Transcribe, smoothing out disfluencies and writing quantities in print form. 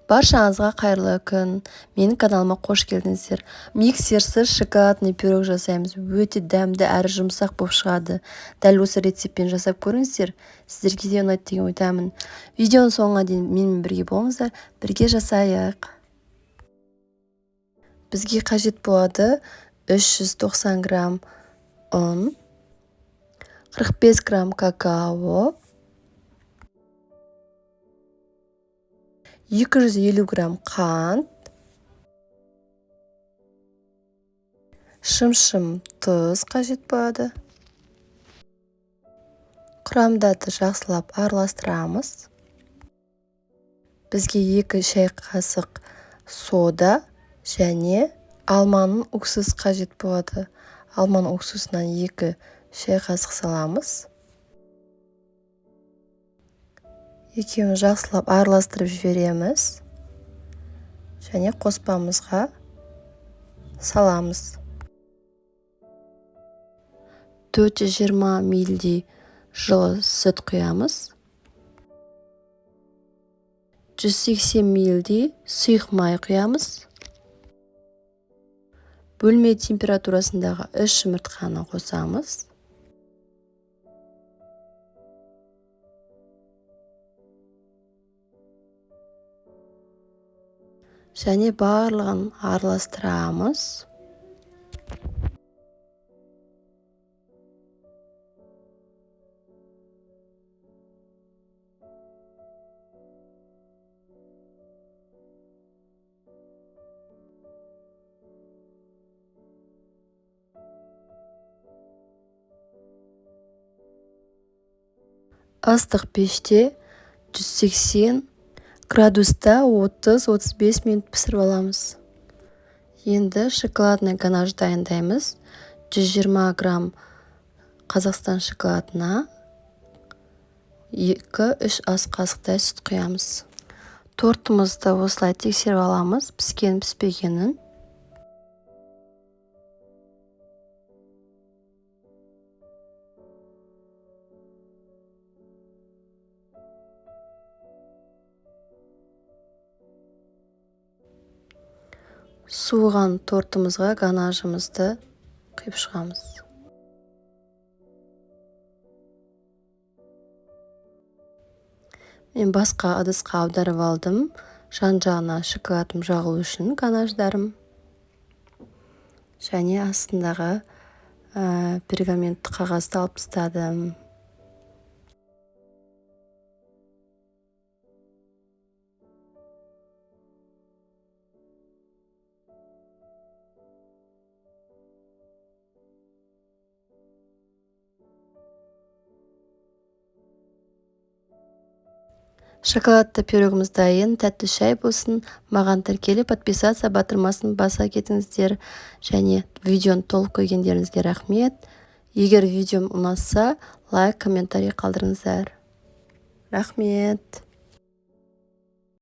Баршаңызға қайырлы күн. Менің каналыма қош келдіңіздер. Миксерсіз шоколадный пирог жасаймыз. Өте дәмді әрі жұмсақ болып шығады. Дәл осы рецептпен жасап көріңіздер. Сіздерге де ұнайды деген ойдамын. Видеоның соңына дейін менімен бірге болыңыздар. Бірге жасайық. Бізге қажет болады 390 грамм ұн, 45 грамм какао, 250 грамм қант, шым-шым тұз қажет болады. Құрамдарды жақсылап араластырамыз. Бізге 2 шай қасық сода және алманың уксусы қажет болады. Алманың уксусынан 2 шай қасық саламыз. Екеуін жақсылап араластырып жібереміз және қоспамызға саламыз. 420 мл жылы сүт құямыз. 180 мл сұйық май құямыз. Бөлме температурасындағы 3 жұмыртқаны қосамыз. Және барлығын араластырамыз. Ыстық пеште 180 градуста 30-35 минут пісіріп аламыз. Енді шоколадный ганаш дайындаймыз. 120 грамм Қазақстан шоколадына 2-3 ас қасықтай сүт құямыз. Тортымызды осылай тексеріп аламыз, піскен піспегенін. Суыған тортымызға ганашымызды құйып шығамыз. Мен басқа ыдысқа аударып алдым. Жан-жағына шоколадым жағылу үшін ганашдарым. Және астындағы пергамент қағазды алып тастадым. Шоколадты пирогымыз дайын, тәтті шай болсын. Маған тіркеліп, подписаться батырмасын баса кетіңіздер. Және видеоны толық көргендеріңізге рахмет. Егер видеом ұнаса, лайк, комментарий қалдырыңыздар. Рахмет.